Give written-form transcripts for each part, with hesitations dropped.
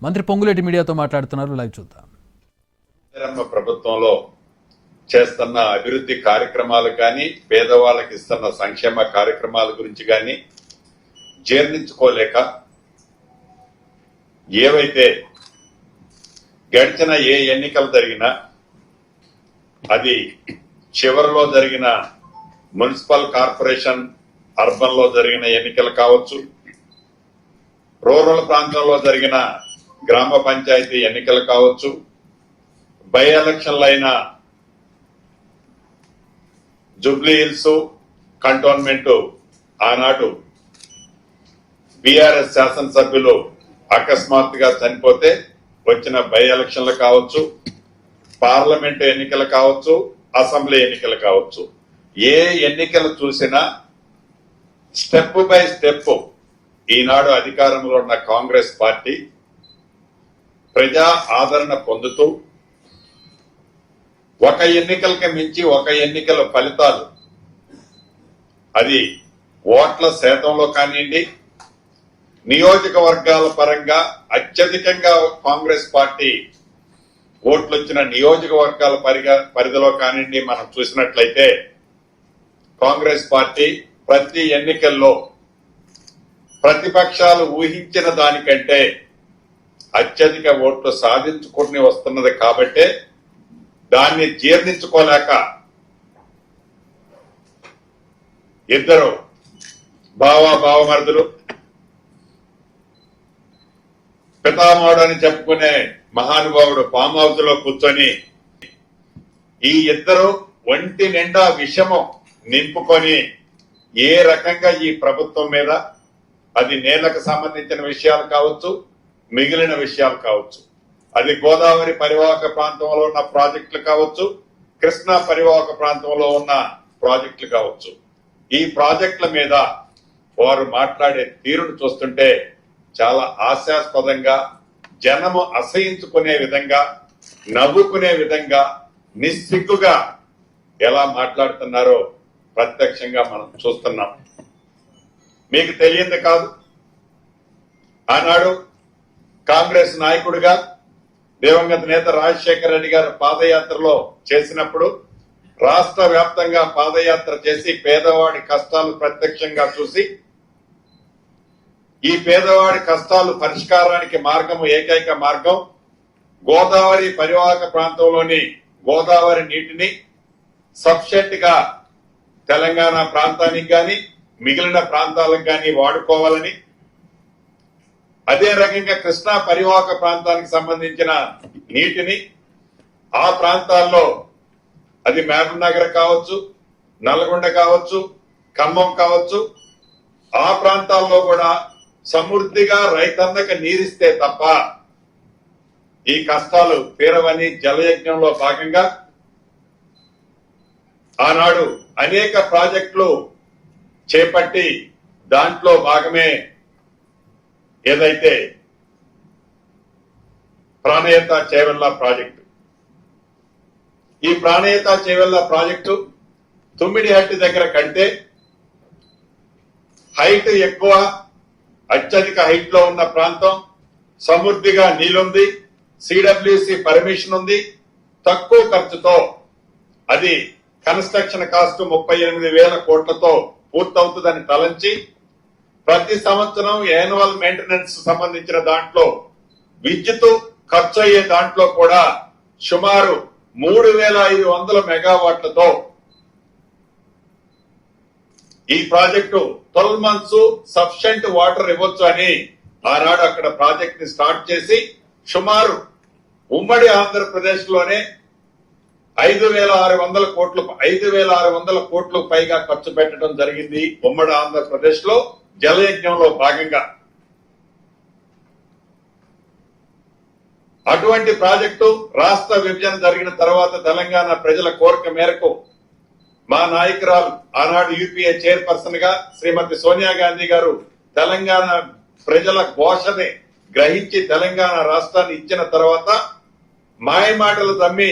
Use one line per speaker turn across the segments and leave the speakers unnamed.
మంత్రి పొంగులేటి మీడియాతో మాట్లాడుతున్నారు. లైవ్ చూద్దాం.
ప్రభుత్వంలో చేస్తున్న అభివృద్ధి కార్యక్రమాలు కానీ, పేదవాళ్ళకి ఇస్తున్న సంక్షేమ కార్యక్రమాల గురించి కానీ జీర్ణించుకోలేక ఏవైతే గడిచిన ఏ ఎన్నికలు జరిగినా అది చివరిలో జరిగిన మున్సిపల్ కార్పొరేషన్ అర్బన్ లో జరిగిన ఎన్నికలు కావచ్చు, రూరల్ ప్రాంతంలో జరిగిన గ్రామ పంచాయతీ ఎన్నికలు కావచ్చు, బై ఎలక్షన్లు అయిన జూబ్లీ హిల్స్ కంటోన్మెంట్ ఆనాడు బీఆర్ఎస్ శాసనసభ్యులు అకస్మాత్తుగా చనిపోతే వచ్చిన బై ఎలక్షన్లు కావచ్చు, పార్లమెంటు ఎన్నికలు కావచ్చు, అసెంబ్లీ ఎన్నికలు కావచ్చు, ఏ ఎన్నికలు చూసినా స్టెప్ బై స్టెప్ ఈనాడు అధికారంలో ఉన్న కాంగ్రెస్ పార్టీ ప్రజా ఆదరణ పొందుతూ ఒక ఎన్నికలకి మించి ఒక ఎన్నికల ఫలితాలు, అది ఓట్ల శాతంలో కానివ్వండి, నియోజకవర్గాల పరంగా అత్యధికంగా కాంగ్రెస్ పార్టీ ఓట్లు వచ్చిన నియోజకవర్గాల పరిధిలో కానివ్వండి, మనం చూసినట్లయితే కాంగ్రెస్ పార్టీ ప్రతి ఎన్నికల్లో ప్రతిపక్షాలు ఊహించిన దానికంటే అత్యధిక ఓట్లు సాధించుకుని వస్తున్నది. కాబట్టే దాన్ని జీర్ణించుకోలేక ఇద్దరు బావమరుదులు, పితామహుడు అని చెప్పుకునే మహానుభావుడు ఫామ్ హౌస్ లో కూర్చొని ఈ ఇద్దరు ఒంటి నిండా విషము నింపుకొని ఏ రకంగా ఈ ప్రభుత్వం మీద, అది నీళ్లకు సంబంధించిన విషయాలు కావచ్చు, మిగిలిన విషయాలు కావచ్చు, అది గోదావరి పరివాహక ప్రాంతంలో ఉన్న ప్రాజెక్టులు కావచ్చు, కృష్ణా పరివాహక ప్రాంతంలో ఉన్న ప్రాజెక్టులు కావచ్చు, ఈ ప్రాజెక్టుల మీద వారు మాట్లాడే తీరును చూస్తుంటే చాలా హాస్యాస్పదంగా, జనము అసహించుకునే విధంగా, నవ్వుకునే విధంగా, నిస్సిగ్గుగా ఎలా మాట్లాడుతున్నారో ప్రత్యక్షంగా మనం చూస్తున్నాం. మీకు తెలియంది కాదు, ఆనాడు కాంగ్రెస్ నాయకుడిగా దివంగత నేత రాజశేఖర రెడ్డి గారు పాదయాత్రలో చేసినప్పుడు రాష్ట్ర వ్యాప్తంగా పాదయాత్ర చేసి పేదవాడి కష్టాలు ప్రత్యక్షంగా చూసి ఈ పేదవాడి కష్టాలు పరిష్కారానికి మార్గము, ఏకైక మార్గం గోదావరి పరివాహక ప్రాంతంలోని గోదావరి నీటిని సఫిషియెంట్ గా తెలంగాణ ప్రాంతానికి గాని మిగిలిన ప్రాంతాలకు గాని వాడుకోవాలని, అదే రకంగా కృష్ణా పరివాహక ప్రాంతానికి సంబంధించిన నీటిని ఆ ప్రాంతాల్లో, అది మహబూబ్ నగర్ కావచ్చు, నల్గొండ కావచ్చు, ఖమ్మం కావచ్చు, ఆ ప్రాంతాల్లో కూడా సమృద్ధిగా రైతన్నకు నీరిస్తే తప్ప ఈ కష్టాలు తీరవని జలయజ్ఞంలో భాగంగా ఆనాడు అనేక ప్రాజెక్టులు చేపట్టి దాంట్లో భాగమే ఏదైతే ప్రాణహిత చేవెళ్ల ప్రాజెక్టు. ఈ ప్రాణహిత చేవెళ్ల ప్రాజెక్టు తుమ్మిడిహట్టి దగ్గర కడితే హైట్ ఎక్కువ, అత్యధిక హైట్ లో ఉన్న ప్రాంతం, సమృద్ధిగా నీళ్లుంది, సిడబ్ల్యూసి పర్మిషన్ ఉంది, తక్కువ ఖర్చుతో అది కన్స్ట్రక్షన్ కాస్ట్ 38,000 కోట్లతో పూర్తవుతుందని తలంచి ప్రతి సంవత్సరం యాన్యువల్ మెయింటెనెన్స్ సంబంధించిన దాంట్లో విద్యుత్ ఖర్చు అయ్యే దాంట్లో కూడా సుమారు 3,500 మెగావాట్లతో ఈ ప్రాజెక్టు 12 months సఫిషియెంట్ వాటర్ ఇవ్వచ్చు అని ఆనాడు అక్కడ ప్రాజెక్ట్ ని స్టార్ట్ చేసి సుమారు ఉమ్మడి ఆంధ్రప్రదేశ్ లోనే 5,600 కోట్లు పైగా ఖర్చు పెట్టడం జరిగింది. ఉమ్మడి ఆంధ్రప్రదేశ్ లో జలయజ్ఞంలో భాగంగా అటువంటి ప్రాజెక్టు రాష్ట్ర విభజన జరిగిన తర్వాత తెలంగాణ ప్రజల కోరిక మేరకు మా నాయకురాలు ఆనాడు యూపీఏ చైర్పర్సన్ గా శ్రీమతి సోనియా గాంధీ గారు తెలంగాణ ప్రజల ఘోషని గ్రహించి తెలంగాణ రాష్ట్రాన్ని ఇచ్చిన తర్వాత మాయమాటలు తమ్మి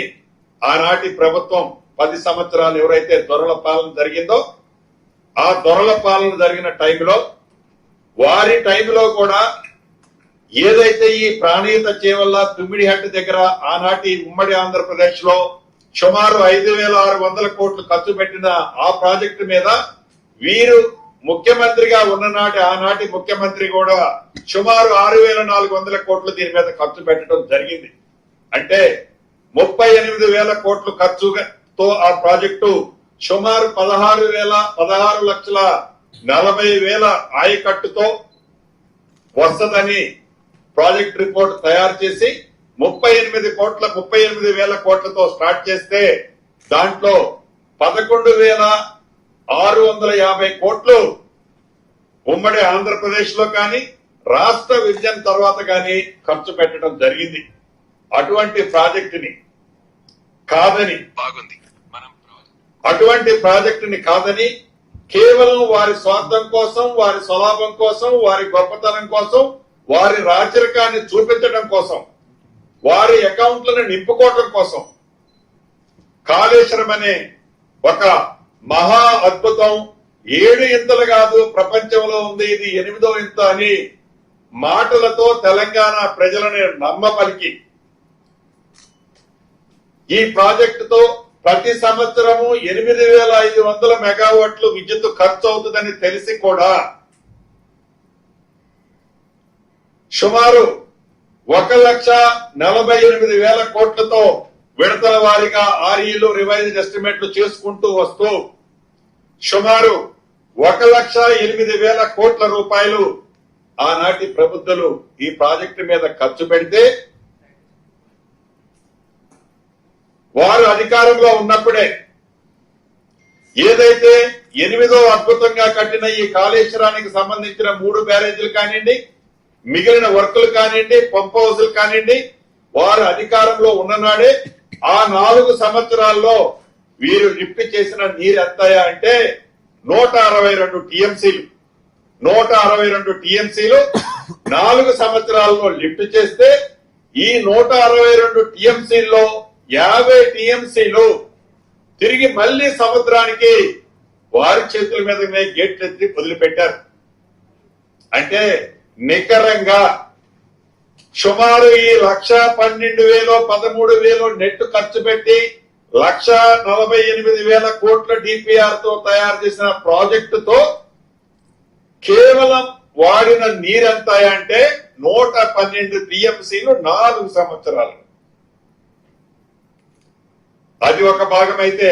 ఆనాటి ప్రభుత్వం 10 సంవత్సరాలు ఎవరైతే దొరల పాలన జరిగిందో ఆ దొరల పాలన జరిగిన టైంలో వారి టైంలో కూడా ఏదైతే ఈ ప్రాణీయత చేవల్ల తుమ్మిడిహట్టు దగ్గర ఆనాటి ఉమ్మడి ఆంధ్రప్రదేశ్ లో సుమారు 5,600 కోట్లు ఖర్చు పెట్టిన ఆ ప్రాజెక్టు మీద వీరు ముఖ్యమంత్రిగా ఉన్ననాటి ఆనాటి ముఖ్యమంత్రి కూడా సుమారు 6,400 కోట్లు దీని మీద ఖర్చు పెట్టడం జరిగింది. అంటే 38,000 కోట్లు ఖర్చుతో ఆ ప్రాజెక్టు సుమారు 16,40,000 ఆయకట్టుతో వస్తదని ప్రాజెక్ట్ రిపోర్ట్ తయారు చేసి 38,000 కోట్లతో స్టార్ట్ చేస్తే దాంట్లో 11,650 కోట్లు ఉమ్మడి ఆంధ్రప్రదేశ్ లో కానీ రాష్ట్ర విభజన తర్వాత కానీ ఖర్చు పెట్టడం జరిగింది. అటువంటి ప్రాజెక్టుని కాదని కేవలం వారి స్వార్థం కోసం, వారి స్వలాభం కోసం, వారి గొప్పతనం కోసం, వారి రాచరికాన్ని చూపించడం కోసం, వారి అకౌంట్లను నింపుకోవడం కోసం కాళేశ్వరం అనే ఒక మహా అద్భుతం 7 ఇంతలు కాదు ప్రపంచంలో ఉంది, ఇది 8వ ఇంత అని మాటలతో తెలంగాణ ప్రజలను నమ్మపలికి ఈ ప్రాజెక్టుతో ప్రతి సంవత్సరము 8,500 మెగావాట్లు విద్యుత్ ఖర్చు అవుతుందని తెలిసి కూడా సుమారు 1,48,000 కోట్లతో విడతల వారీగా ఆర్ఈలు రివైజ్డ్ ఎస్టిమేట్లు చేసుకుంటూ వస్తూ సుమారు 1,08,000 కోట్ల రూపాయలు ఆనాటి ప్రభుత్వాలు ఈ ప్రాజెక్టు మీద ఖర్చు పెడితే వారు అధికారంలో ఉన్నప్పుడే ఏదైతే 8వ అద్భుతంగా కట్టిన ఈ కాళేశ్వరానికి సంబంధించిన 3 బ్యారేజీలు కానివ్వండి, మిగిలిన వర్కులు కానివ్వండి, పంప్ హౌజులు కానివ్వండి, వారు అధికారంలో ఉన్ననాడే ఆ 4 సంవత్సరాల్లో వీరు లిఫ్ట్ చేసిన నీరు ఎంతయా అంటే 162 టీఎంసీలు. 162 టీఎంసీలు 4 సంవత్సరాల్లో లిఫ్ట్ చేస్తే ఈ 162 టీఎంసీల్లో 50 టీఎంసీలు తిరిగి మళ్లీ సముద్రానికి వారి చేతుల మీదనే గేట్లు ఎత్తి వదిలిపెట్టారు. అంటే నికరంగా సుమారు ఈ 1,12,000 13,000 నెట్ ఖర్చు పెట్టి 1,48,000 కోట్ల డిపిఆర్ తో తయారు చేసిన ప్రాజెక్టుతో కేవలం వాడిన నీరెంత అంటే 112 టీఎంసీలు 4 సంవత్సరాలు. అది ఒక భాగం అయితే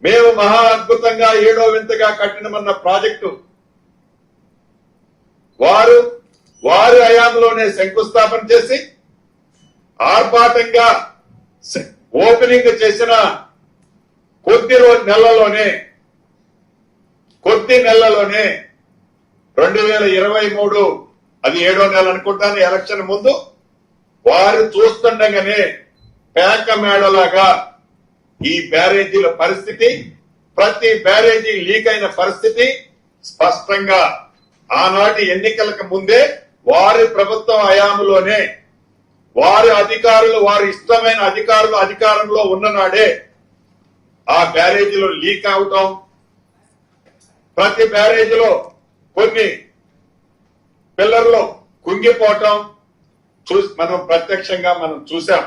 మేము మహా అద్భుతంగా 7వ వింతగా కట్టినమన్న ప్రాజెక్టు వారి హయాంలోనే శంకుస్థాపన చేసి ఆర్భాటంగా ఓపెనింగ్ చేసిన కొద్ది నెలలోనే 2023 అది 7వ నెల అనుకుంటాను, ఎలక్షన్ ముందు వారు చూస్తుండగానే పేక మేడలాగా ఈ బ్యారేజీల పరిస్థితి, ప్రతి బ్యారేజీ లీక్ అయిన పరిస్థితి స్పష్టంగా ఆనాటి ఎన్నికలకు ముందే వారి ప్రభుత్వం హయాంలోనే వారి అధికారులు, వారి ఇష్టమైన అధికారులు అధికారంలో ఉన్ననాడే ఆ బ్యారేజీలో లీక్ అవటం, ప్రతి బ్యారేజీలో కొన్ని పిల్లర్లో కుంగిపోవటం మనం ప్రత్యక్షంగా చూసాం.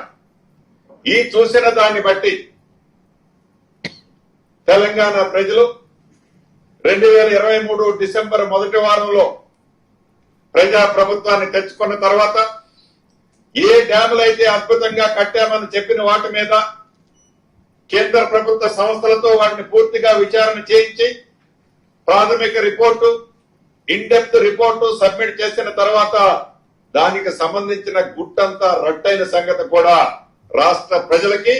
ఈ చూసిన దాన్ని బట్టి తెలంగాణ ప్రజలు 2023 డిసెంబర్ మొదటి వారంలో ప్రజా ప్రభుత్వాన్ని తెచ్చుకున్న తర్వాత ఏ డ్యాములు అయితే అద్భుతంగా కట్టామని చెప్పిన వాటి మీద కేంద్ర ప్రభుత్వ సంస్థలతో వాటిని పూర్తిగా విచారణ చేయించి ప్రాథమిక report, in depth report submit చేసిన తర్వాత దానికి సంబంధించిన గుట్టంతా రట్టైన సంగతి కూడా రాష్ట్ర ప్రజలకి,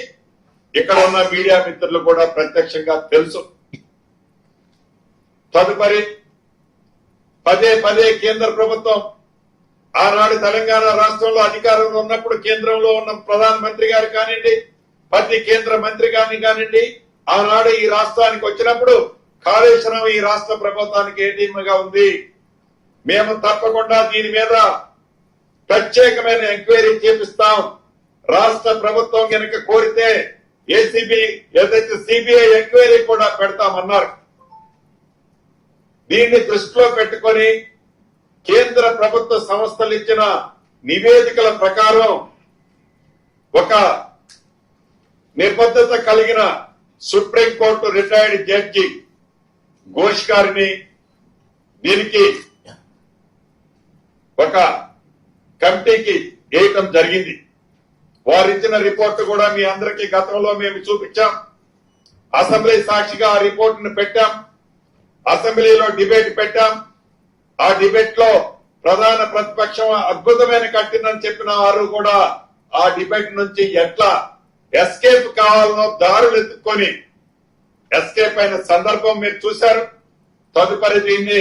ఇక్కడ ఉన్న మీడియా మిత్రులు కూడా ప్రత్యక్షంగా తెలుసు. తదుపరి పదే కేంద్ర ప్రభుత్వం ఆనాడు తెలంగాణ రాష్ట్రంలో అధికారంలో ఉన్నప్పుడు కేంద్రంలో ఉన్న ప్రధానమంత్రి గారు కానివ్వండి, ప్రతి కేంద్ర మంత్రి గారిని కానివ్వండి, ఆనాడు ఈ రాష్ట్రానికి వచ్చినప్పుడు కాళేశ్వరం ఈ రాష్ట్ర ప్రభుత్వానికి ఏటీఎంగా ఉంది, మేము తప్పకుండా దీని మీద ప్రత్యేకమైన ఎంక్వైరీ చేపిస్తాం, రాష్ట్ర ప్రభుత్వం కనుక కోరితే ఏసీబీ ఏదైతే సిబిఐ ఎంక్వైరీ కూడా పెడతామన్నారు. దీన్ని దృష్టిలో పెట్టుకొని కేంద్ర ప్రభుత్వ సంస్థలు ఇచ్చిన నివేదికల ప్రకారం ఒక నిబద్ధత కలిగిన సుప్రీంకోర్టు రిటైర్డ్ జడ్జి ఘోష్ గారిని దీనికి ఒక కమిటీకి వేయటం జరిగింది. వారిచ్చిన రిపోర్టు కూడా మీ అందరికీ గతంలో మేము చూపించాం. అసెంబ్లీ సాక్షిగా ఆ రిపోర్టును పెట్టాం. అసెంబ్లీలో డిబేట్ పెట్టాం. ఆ డిబేట్ లో ప్రధాన ప్రతిపక్షం అద్భుతమైన కట్టిందని చెప్పిన వారు కూడా ఆ డిబేట్ నుంచి ఎట్లా ఎస్కేప్ కావాలనో దారులు ఎత్తుక్కొని ఎస్కేప్ అయిన సందర్భం మీరు చూశారు. తదుపరి దీన్ని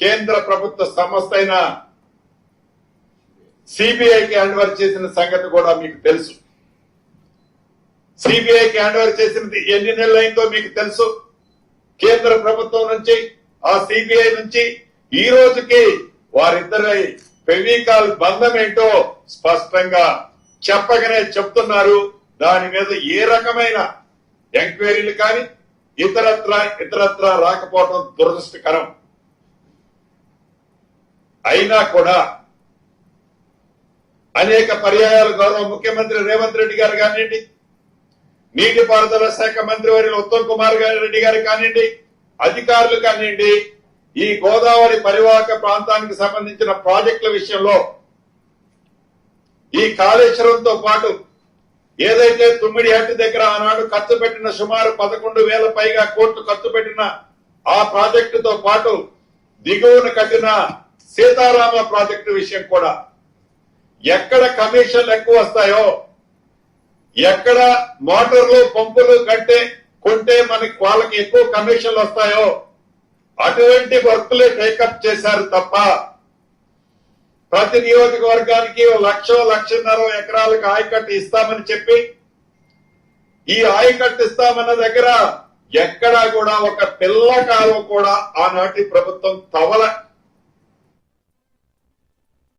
కేంద్ర ప్రభుత్వ సంస్థ అయిన సిబిఐకి హ్యాండ్ ఓవర్ చేసిన సంగతి కూడా మీకు తెలుసు. సిబిఐకి హ్యాండ్ ఓవర్ చేసినది ఎన్ని నెలలు అయిందో మీకు తెలుసు. కేంద్ర ప్రభుత్వం నుంచి ఆ సిబిఐ నుంచి ఈ రోజుకి వారిద్దరి ఫెవికాల్ బంధం ఏంటో స్పష్టంగా చెప్పగానే చెప్తున్నారు. దాని మీద ఏ రకమైన ఎంక్వైరీలు కానీ ఇతరత్ర రాకపోవడం దురదృష్టకరం. అయినా కూడా అనేక పర్యాయాలు గౌరవ ముఖ్యమంత్రి రేవంత్ రెడ్డి గారు కానివ్వండి, నీటిపారుదల శాఖ మంత్రి వర్యులు ఉత్తమ్ కుమార్ రెడ్డి గారు కానివ్వండి, అధికారులు కానివ్వండి, ఈ గోదావరి పరివాహక ప్రాంతానికి సంబంధించిన ప్రాజెక్టుల విషయంలో ఈ కాళేశ్వరంతో పాటు ఏదైతే తుమ్మిడిహట్టు దగ్గర ఆనాడు ఖర్చు పెట్టిన సుమారు 11,000 పైగా కోట్లు ఖర్చు పెట్టిన ఆ ప్రాజెక్టుతో పాటు దిగువన కట్టిన సీతారామ ప్రాజెక్టు విషయం కూడా ఎక్కడ కమిషన్లు ఎక్కువ వస్తాయో, ఎక్కడ మోటార్లు పంపులు కొంటే మనకి వాళ్ళకి ఎక్కువ కమిషన్లు వస్తాయో అటువంటి వర్కులే టేకప్ చేశారు తప్ప ప్రతి నియోజకవర్గానికి 1,00,000-1,50,000 ఎకరాలకు ఆయకట్టు ఇస్తామని చెప్పి ఈ ఆయకట్టు ఇస్తామన్న దగ్గర ఎక్కడా కూడా ఒక పిల్ల కాలువ కూడా ఆనాటి ప్రభుత్వం